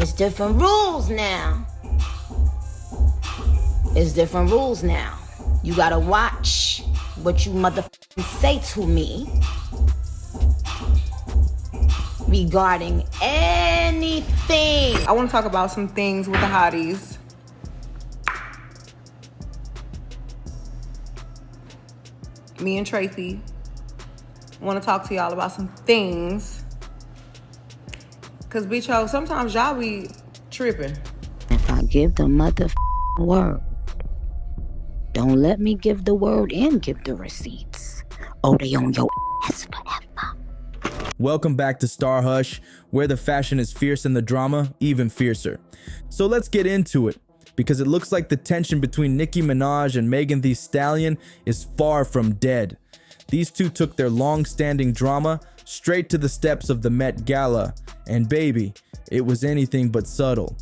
It's different rules now. It's different rules now. You gotta watch what you motherfucking say to me regarding anything. I want to talk about some things with the hotties. Me and Tracy want to talk to y'all about some things. Cause bitch, yo, sometimes y'all be tripping. If I give the word, don't let me give the word and give the receipts. Oh, they on your ass forever. Welcome back to StarHush, where the fashion is fierce and the drama even fiercer. So let's get into it, because it looks like the tension between Nicki Minaj and Megan Thee Stallion is far from dead. These two took their long-standing drama straight to the steps of the Met Gala, and baby, it was anything but subtle.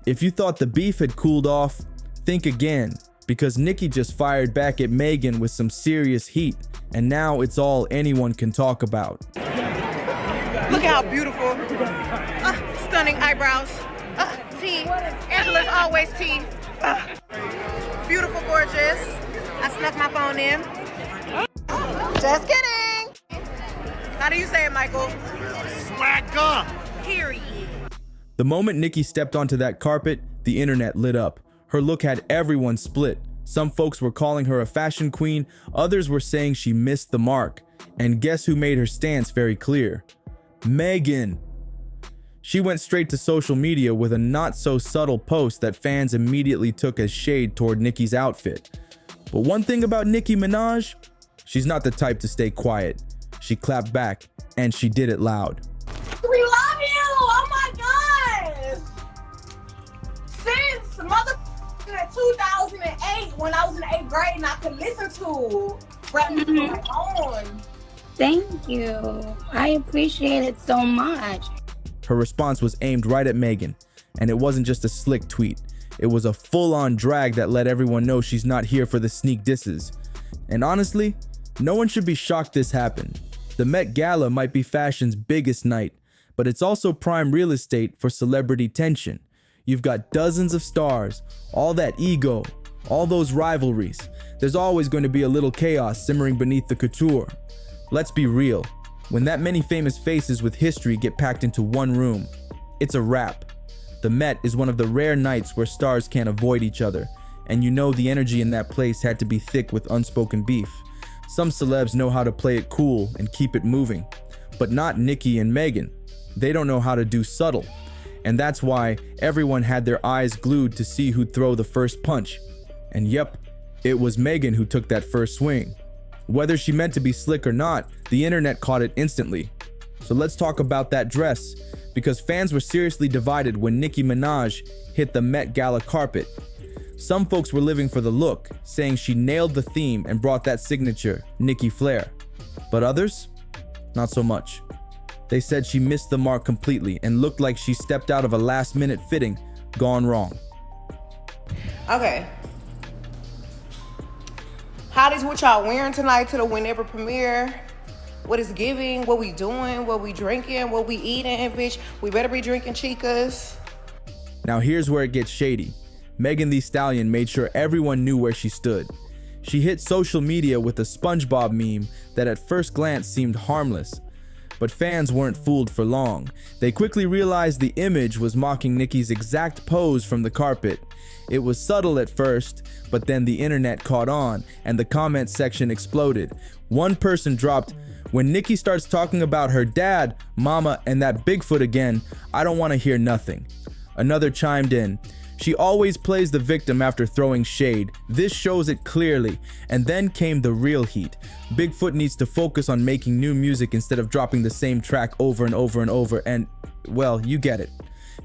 If you thought the beef had cooled off, think again, because Nicki just fired back at Megan with some serious heat, and now it's all anyone can talk about. Look how beautiful. Stunning eyebrows. T. Angela's always T. Beautiful, gorgeous. I snuck my phone in. Just kidding. How do you say it, Michael? Swagger. Period. The moment Nicki stepped onto that carpet, the internet lit up. Her look had everyone split. Some folks were calling her a fashion queen, others were saying she missed the mark. And guess who made her stance very clear? Megan. She went straight to social media with a not-so-subtle post that fans immediately took as shade toward Nicki's outfit. But one thing about Nicki Minaj, she's not the type to stay quiet. She clapped back, and she did it loud. We love you! Oh my gosh! Since in 2008, when I was in 8th grade and I could listen to rap music on my own. Thank you. I appreciate it so much. Her response was aimed right at Megan, and it wasn't just a slick tweet. It was a full-on drag that let everyone know she's not here for the sneak disses. And honestly, no one should be shocked this happened. The Met Gala might be fashion's biggest night, but it's also prime real estate for celebrity tension. You've got dozens of stars, all that ego, all those rivalries. There's always going to be a little chaos simmering beneath the couture. Let's be real. When that many famous faces with history get packed into one room, it's a wrap. The Met is one of the rare nights where stars can't avoid each other, and you know the energy in that place had to be thick with unspoken beef. Some celebs know how to play it cool and keep it moving, but not Nicki and Megan. They don't know how to do subtle, and that's why everyone had their eyes glued to see who'd throw the first punch. And yep, it was Megan who took that first swing. Whether she meant to be slick or not, the internet caught it instantly. So let's talk about that dress, because fans were seriously divided when Nicki Minaj hit the Met Gala carpet. Some folks were living for the look, saying she nailed the theme and brought that signature, Nicki flair. But others? Not so much. They said she missed the mark completely and looked like she stepped out of a last-minute fitting gone wrong. Okay. Hotties, what y'all wearing tonight to the whenever premiere? What is giving? What we doing? What we drinking? What we eating, bitch? We better be drinking chicas. Now here's where it gets shady. Megan Thee Stallion made sure everyone knew where she stood. She hit social media with a SpongeBob meme that at first glance seemed harmless. But fans weren't fooled for long. They quickly realized the image was mocking Nicki's exact pose from the carpet. It was subtle at first, but then the internet caught on and the comment section exploded. One person dropped, "When Nicki starts talking about her dad, mama, and that Bigfoot again, I don't want to hear nothing." Another chimed in, "She always plays the victim after throwing shade. This shows it clearly." And then came the real heat. Bigfoot needs to focus on making new music instead of dropping the same track over and over and over, and, well, you get it.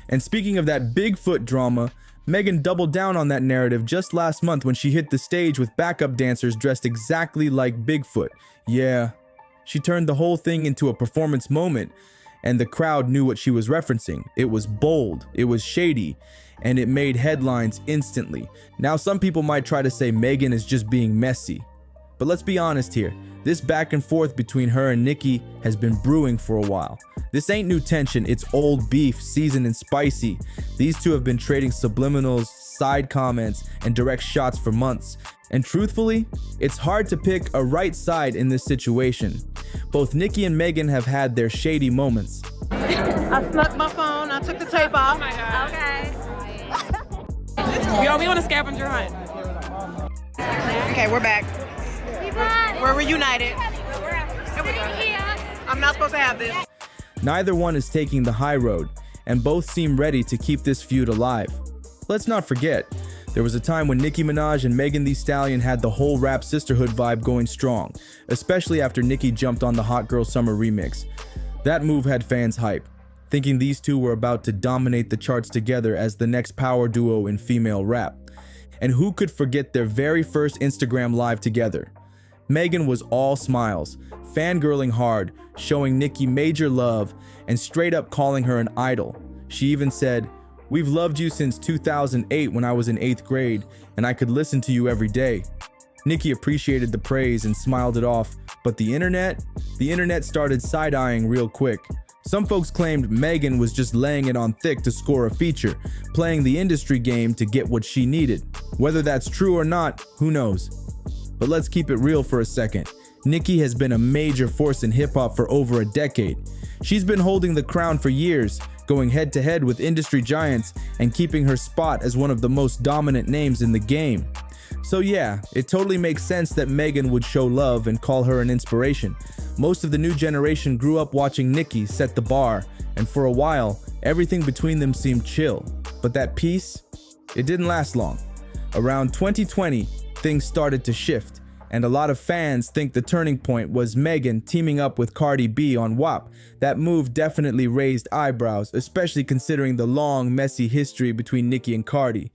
And speaking of that Bigfoot drama, Megan doubled down on that narrative just last month when she hit the stage with backup dancers dressed exactly like Bigfoot. Yeah, she turned the whole thing into a performance moment, and the crowd knew what she was referencing. It was bold, it was shady, and it made headlines instantly. Now some people might try to say Megan is just being messy, But let's be honest here. This back and forth between her and Nicki has been brewing for a while. This ain't new tension, it's old beef, seasoned and spicy. These two have been trading subliminals, side comments, and direct shots for months. And truthfully, it's hard to pick a right side in this situation. Both Nicki and Megan have had their shady moments. I snuck my phone, I took the tape off. Oh my God. Okay. Yo, we on a scavenger hunt. Okay, we're back. We back. We're reunited. Here. I'm not supposed to have this. Neither one is taking the high road, and both seem ready to keep this feud alive. Let's not forget, there was a time when Nicki Minaj and Megan Thee Stallion had the whole rap sisterhood vibe going strong, especially after Nicki jumped on the Hot Girl Summer remix. That move had fans hype, thinking these two were about to dominate the charts together as the next power duo in female rap. And who could forget their very first Instagram live together? Megan was all smiles, fangirling hard, showing Nicki major love, and straight up calling her an idol. She even said, "We've loved you since 2008 when I was in 8th grade, and I could listen to you every day." Nicki appreciated the praise and smiled it off, but the internet started side-eyeing real quick. Some folks claimed Megan was just laying it on thick to score a feature, playing the industry game to get what she needed. Whether that's true or not, who knows? But let's keep it real for a second. Nicki has been a major force in hip-hop for over a decade. She's been holding the crown for years, going head-to-head with industry giants and keeping her spot as one of the most dominant names in the game. So yeah, it totally makes sense that Megan would show love and call her an inspiration. Most of the new generation grew up watching Nicki set the bar, and for a while, everything between them seemed chill. But that peace, it didn't last long. Around 2020, things started to shift, and a lot of fans think the turning point was Megan teaming up with Cardi B on WAP. That move definitely raised eyebrows, especially considering the long, messy history between Nicki and Cardi.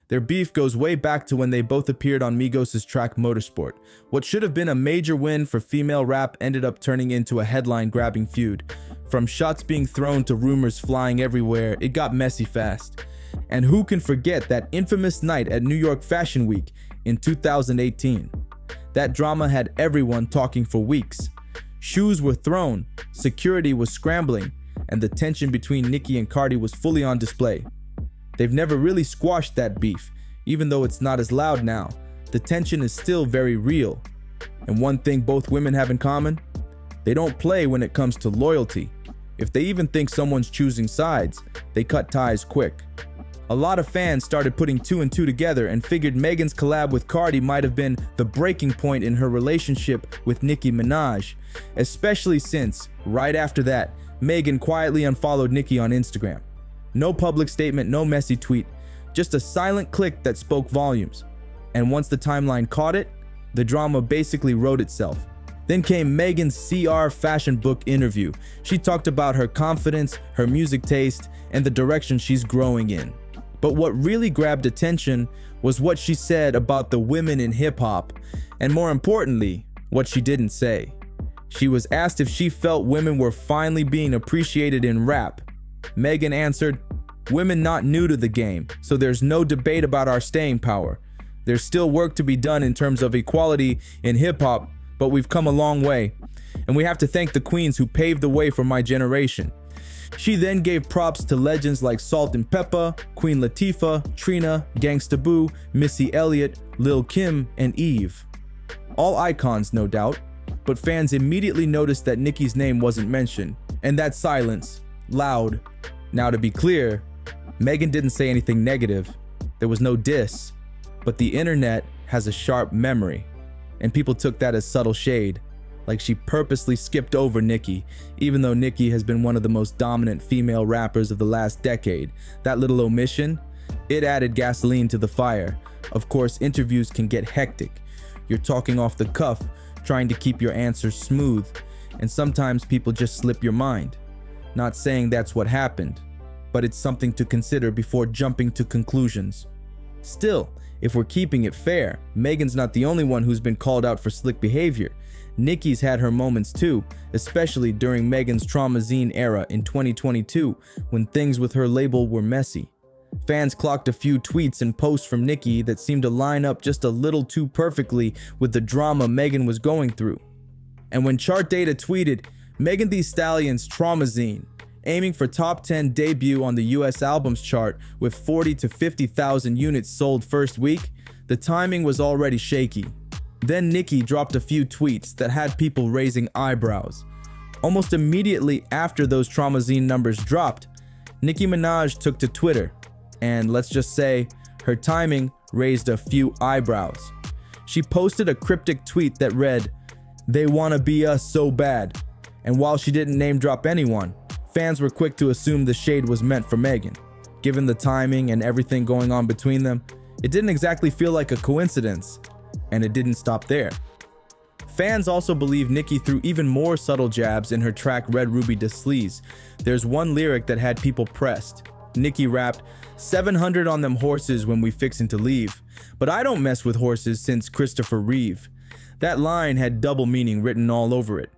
Their beef goes way back to when they both appeared on Migos' track Motorsport. What should have been a major win for female rap ended up turning into a headline-grabbing feud. From shots being thrown to rumors flying everywhere, it got messy fast. And who can forget that infamous night at New York Fashion Week in 2018? That drama had everyone talking for weeks. Shoes were thrown, security was scrambling, and the tension between Nicki and Cardi was fully on display. They've never really squashed that beef, even though it's not as loud now. The tension is still very real. And one thing both women have in common, they don't play when it comes to loyalty. If they even think someone's choosing sides, they cut ties quick. A lot of fans started putting two and two together and figured Megan's collab with Cardi might have been the breaking point in her relationship with Nicki Minaj, especially since, right after that, Megan quietly unfollowed Nicki on Instagram. No public statement, no messy tweet, just a silent click that spoke volumes. And once the timeline caught it, the drama basically wrote itself. Then came Megan's CR fashion book interview. She talked about her confidence, her music taste, and the direction she's growing in. But what really grabbed attention was what she said about the women in hip-hop, and more importantly, what she didn't say. She was asked if she felt women were finally being appreciated in rap. Megan answered, "Women not new to the game, so there's no debate about our staying power. There's still work to be done in terms of equality in hip-hop, but we've come a long way, and we have to thank the queens who paved the way for my generation." She then gave props to legends like Salt and Peppa, Queen Latifah, Trina, Gangsta Boo, Missy Elliott, Lil' Kim, and Eve. All icons, no doubt, but fans immediately noticed that Nicki's name wasn't mentioned, and that silence, loud. Now to be clear, Megan didn't say anything negative. There was no diss, but the internet has a sharp memory, and people took that as subtle shade, like she purposely skipped over Nicki, even though Nicki has been one of the most dominant female rappers of the last decade. That little omission, it added gasoline to the fire. Of course, interviews can get hectic. You're talking off the cuff, trying to keep your answers smooth, and sometimes people just slip your mind. Not saying that's what happened, but it's something to consider before jumping to conclusions. Still, if we're keeping it fair, Megan's not the only one who's been called out for slick behavior. Nicki's had her moments too, especially during Megan's Traumazine era in 2022, when things with her label were messy. Fans clocked a few tweets and posts from Nicki that seemed to line up just a little too perfectly with the drama Megan was going through. And when Chart Data tweeted, Megan Thee Stallion's Traumazine, aiming for top 10 debut on the US albums chart with 40 to 50,000 units sold first week, the timing was already shaky. Then Nicki dropped a few tweets that had people raising eyebrows. Almost immediately after those Traumazine numbers dropped, Nicki Minaj took to Twitter, and let's just say, her timing raised a few eyebrows. She posted a cryptic tweet that read, "They wanna be us so bad," and while she didn't name drop anyone, fans were quick to assume the shade was meant for Megan. Given the timing and everything going on between them, it didn't exactly feel like a coincidence, and it didn't stop there. Fans also believe Nicki threw even more subtle jabs in her track Red Ruby Da Sleaze. There's one lyric that had people pressed. Nicki rapped, "700 on them horses when we fixin' to leave, but I don't mess with horses since Christopher Reeve." That line had double meaning written all over it.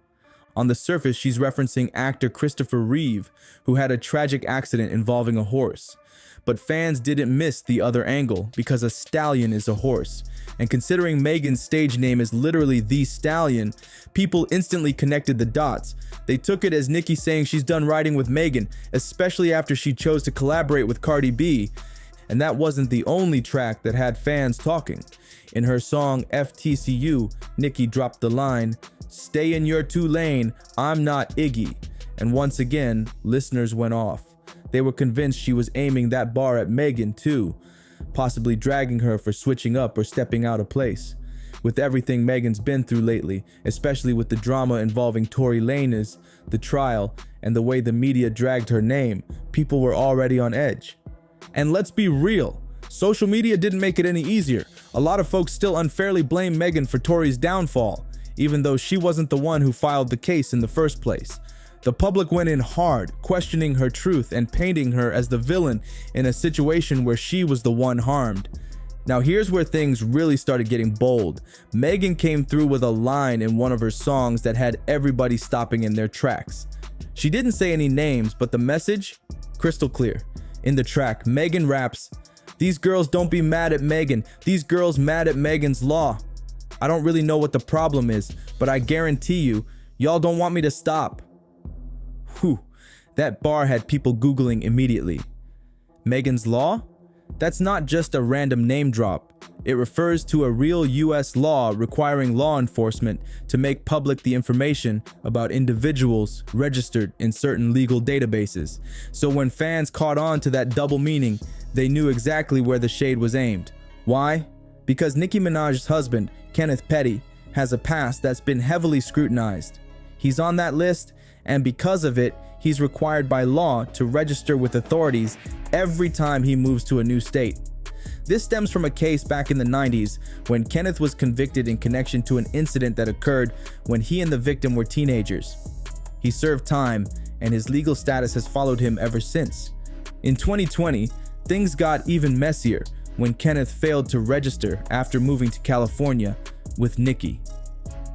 On the surface, she's referencing actor Christopher Reeve, who had a tragic accident involving a horse. But fans didn't miss the other angle, because a stallion is a horse. And considering Megan's stage name is literally The Stallion, people instantly connected the dots. They took it as Nicki saying she's done riding with Megan, especially after she chose to collaborate with Cardi B. And that wasn't the only track that had fans talking. In her song FTCU, Nicki dropped the line, "Stay in your two lane, I'm not Iggy." And once again, listeners went off. They were convinced she was aiming that bar at Megan too, possibly dragging her for switching up or stepping out of place. With everything Megan's been through lately, especially with the drama involving Tory Lanez, the trial, and the way the media dragged her name, people were already on edge. And let's be real, social media didn't make it any easier. A lot of folks still unfairly blame Megan for Tory's downfall, even though she wasn't the one who filed the case in the first place. The public went in hard, questioning her truth and painting her as the villain in a situation where she was the one harmed. Now here's where things really started getting bold. Megan came through with a line in one of her songs that had everybody stopping in their tracks. She didn't say any names, but the message, crystal clear. In the track, Megan raps, "These girls don't be mad at Megan, these girls mad at Megan's law. I don't really know what the problem is, but I guarantee you, y'all don't want me to stop." Whew, that bar had people Googling immediately. Megan's Law? That's not just a random name drop. It refers to a real US law requiring law enforcement to make public the information about individuals registered in certain legal databases. So when fans caught on to that double meaning, they knew exactly where the shade was aimed. Why? Because Nicki Minaj's husband, Kenneth Petty, has a past that's been heavily scrutinized. He's on that list, and because of it, he's required by law to register with authorities every time he moves to a new state. This stems from a case back in the 90s when Kenneth was convicted in connection to an incident that occurred when he and the victim were teenagers. He served time, and his legal status has followed him ever since. In 2020, things got even messier when Kenneth failed to register after moving to California with Nicki.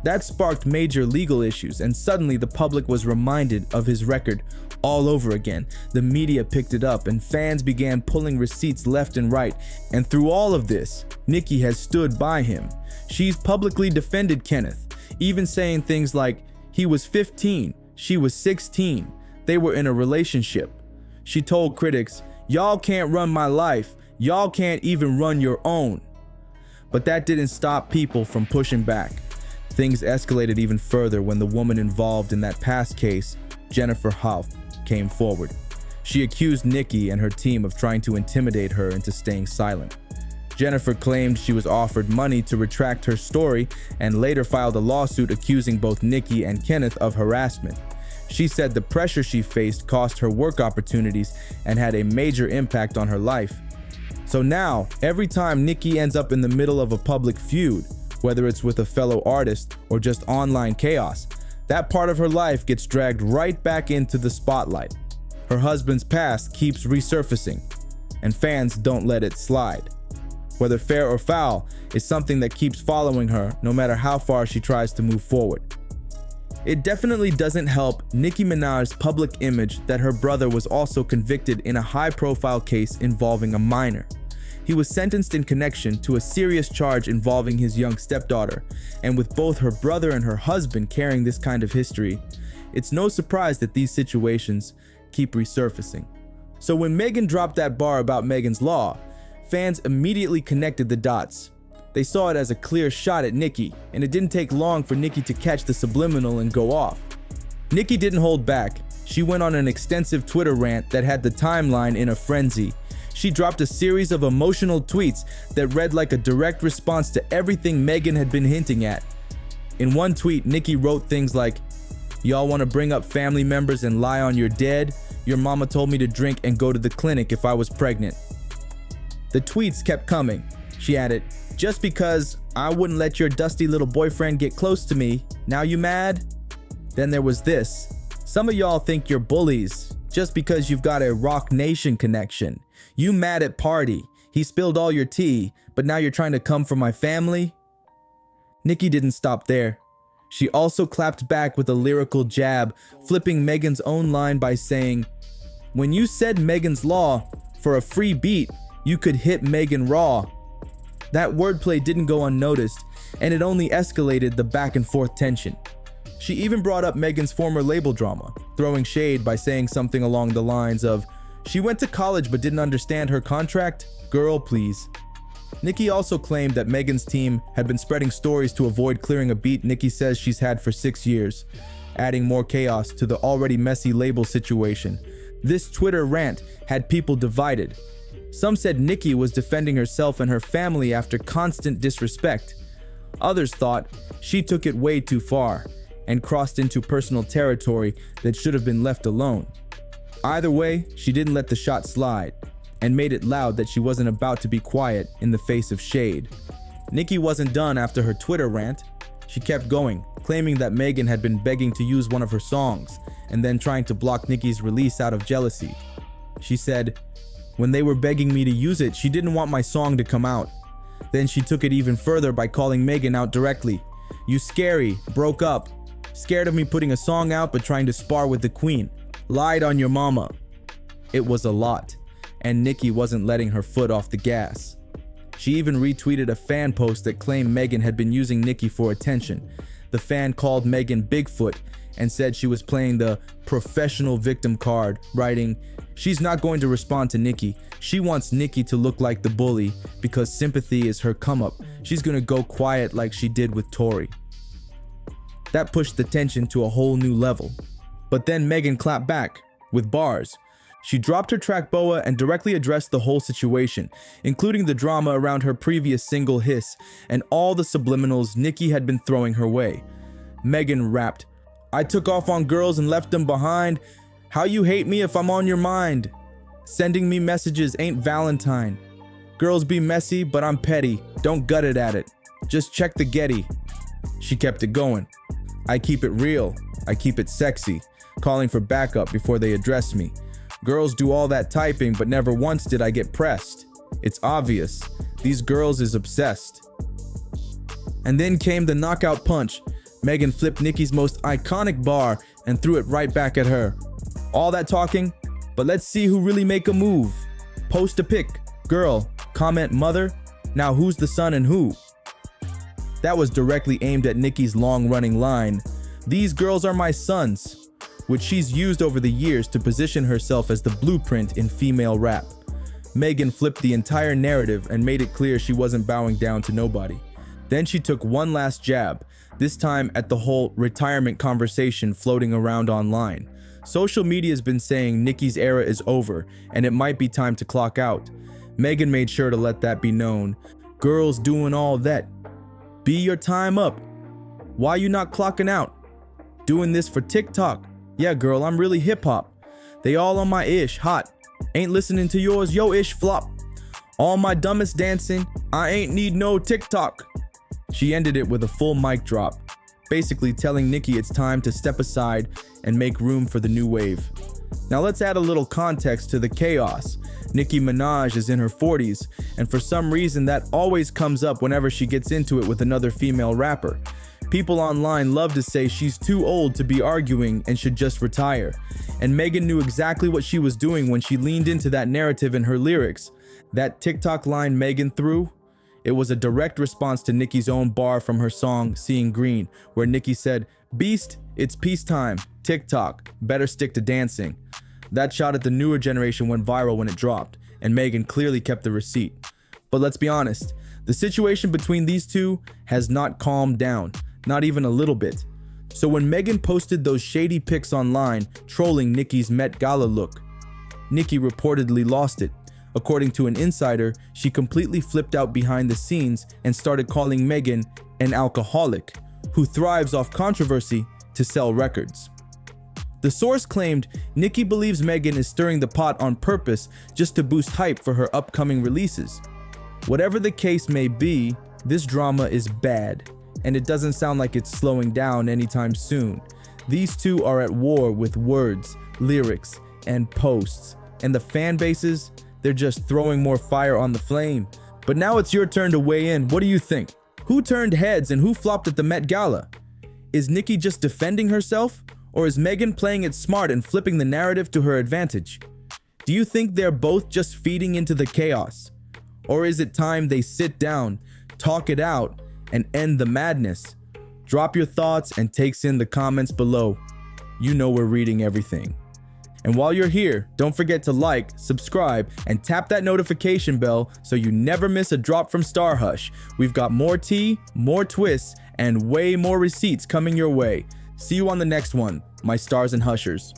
That sparked major legal issues, and suddenly the public was reminded of his record all over again. The media picked it up, and fans began pulling receipts left and right. And through all of this, Nicki has stood by him. She's publicly defended Kenneth, even saying things like, he was 15, she was 16, they were in a relationship. She told critics, "Y'all can't run my life, y'all can't even run your own." But that didn't stop people from pushing back. Things escalated even further when the woman involved in that past case, Jennifer Hoff, came forward. She accused Nicki and her team of trying to intimidate her into staying silent. Jennifer claimed she was offered money to retract her story and later filed a lawsuit accusing both Nicki and Kenneth of harassment. She said the pressure she faced cost her work opportunities and had a major impact on her life. So now, every time Nicki ends up in the middle of a public feud, whether it's with a fellow artist or just online chaos, that part of her life gets dragged right back into the spotlight. Her husband's past keeps resurfacing, and fans don't let it slide. Whether fair or foul is something that keeps following her no matter how far she tries to move forward. It definitely doesn't help Nicki Minaj's public image that her brother was also convicted in a high-profile case involving a minor. He was sentenced in connection to a serious charge involving his young stepdaughter, and with both her brother and her husband carrying this kind of history, it's no surprise that these situations keep resurfacing. So when Megan dropped that bar about Megan's Law, fans immediately connected the dots. They saw it as a clear shot at Nicki, and it didn't take long for Nicki to catch the subliminal and go off. Nicki didn't hold back. She went on an extensive Twitter rant that had the timeline in a frenzy. She dropped a series of emotional tweets that read like a direct response to everything Megan had been hinting at. In one tweet, Nicki wrote things like, "Y'all want to bring up family members and lie on your dead? Your mama told me to drink and go to the clinic if I was pregnant." The tweets kept coming. She added, "Just because I wouldn't let your dusty little boyfriend get close to me, now you mad?" Then there was this. "Some of y'all think you're bullies just because you've got a Rock Nation connection. You mad at Party. He spilled all your tea, but now you're trying to come for my family?" Nicki didn't stop there. She also clapped back with a lyrical jab, flipping Megan's own line by saying, "When you said Megan's Law, for a free beat, you could hit Megan raw." That wordplay didn't go unnoticed, and it only escalated the back and forth tension. She even brought up Megan's former label drama, throwing shade by saying something along the lines of, "She went to college but didn't understand her contract? Girl, please." Nicki also claimed that Megan's team had been spreading stories to avoid clearing a beat Nicki says she's had for 6 years, adding more chaos to the already messy label situation. This Twitter rant had people divided. Some said Nicki was defending herself and her family after constant disrespect. Others thought she took it way too far and crossed into personal territory that should have been left alone. Either way, she didn't let the shot slide and made it loud that she wasn't about to be quiet in the face of shade. Nicki wasn't done after her Twitter rant. She kept going, claiming that Megan had been begging to use one of her songs and then trying to block Nicki's release out of jealousy. She said, "When they were begging me to use it, she didn't want my song to come out." Then she took it even further by calling Megan out directly. "You scary, broke up, scared of me putting a song out but trying to spar with the queen. Lied on your mama." It was a lot, and Nicki wasn't letting her foot off the gas. She even retweeted a fan post that claimed Megan had been using Nicki for attention. The fan called Megan Bigfoot and said she was playing the professional victim card, writing, "She's not going to respond to Nicki. She wants Nicki to look like the bully because sympathy is her come up. She's gonna go quiet like she did with Tory." That pushed the tension to a whole new level. But then Megan clapped back with bars. She dropped her track Boa and directly addressed the whole situation, including the drama around her previous single Hiss and all the subliminals Nicki had been throwing her way. Megan rapped, "I took off on girls and left them behind. How you hate me if I'm on your mind? Sending me messages ain't Valentine. Girls be messy, but I'm petty. Don't gut it at it. Just check the Getty." She kept it going. "I keep it real. I keep it sexy. Calling for backup before they address me. Girls do all that typing, but never once did I get pressed. It's obvious. These girls is obsessed." And then came the knockout punch. Megan flipped Nicki's most iconic bar and threw it right back at her. All that talking, but let's see who really make a move. Post a pic, girl, comment mother, now who's the son and who? That was directly aimed at Nicki's long-running line, "These girls are my sons," which she's used over the years to position herself as the blueprint in female rap. Megan flipped the entire narrative and made it clear she wasn't bowing down to nobody. Then she took one last jab, this time at the whole retirement conversation floating around online. Social media's been saying Nicki's era is over and it might be time to clock out. Megan made sure to let that be known. "Girls doing all that. Be your time up. Why you not clocking out? Doing this for TikTok. Yeah, girl, I'm really hip-hop. They all on my ish, hot. Ain't listening to yours, yo ish flop. All my dumbest dancing, I ain't need no TikTok." She ended it with a full mic drop, basically telling Nicki it's time to step aside and make room for the new wave. Now let's add a little context to the chaos. Nicki Minaj is in her 40s, and for some reason that always comes up whenever she gets into it with another female rapper. People online love to say she's too old to be arguing and should just retire. And Megan knew exactly what she was doing when she leaned into that narrative in her lyrics. That TikTok line Megan threw, it was a direct response to Nicki's own bar from her song Seeing Green, where Nicki said, "Beast, it's peacetime. TikTok, better stick to dancing." That shot at the newer generation went viral when it dropped, and Megan clearly kept the receipt. But let's be honest, the situation between these two has not calmed down, not even a little bit. So when Megan posted those shady pics online trolling Nicki's Met Gala look, Nicki reportedly lost it. According to an insider, she completely flipped out behind the scenes and started calling Megan an alcoholic who thrives off controversy to sell records. The source claimed Nicki believes Megan is stirring the pot on purpose just to boost hype for her upcoming releases. Whatever the case may be, this drama is bad, and it doesn't sound like it's slowing down anytime soon. These two are at war with words, lyrics, and posts, and the fan bases, they're just throwing more fire on the flame. But now it's your turn to weigh in. What do you think? Who turned heads and who flopped at the Met Gala? Is Nicki just defending herself? Or is Megan playing it smart and flipping the narrative to her advantage? Do you think they're both just feeding into the chaos? Or is it time they sit down, talk it out, and end the madness? Drop your thoughts and takes in the comments below. You know we're reading everything. And while you're here, don't forget to like, subscribe, and tap that notification bell so you never miss a drop from StarHush. We've got more tea, more twists, and way more receipts coming your way. See you on the next one, my stars and hushers.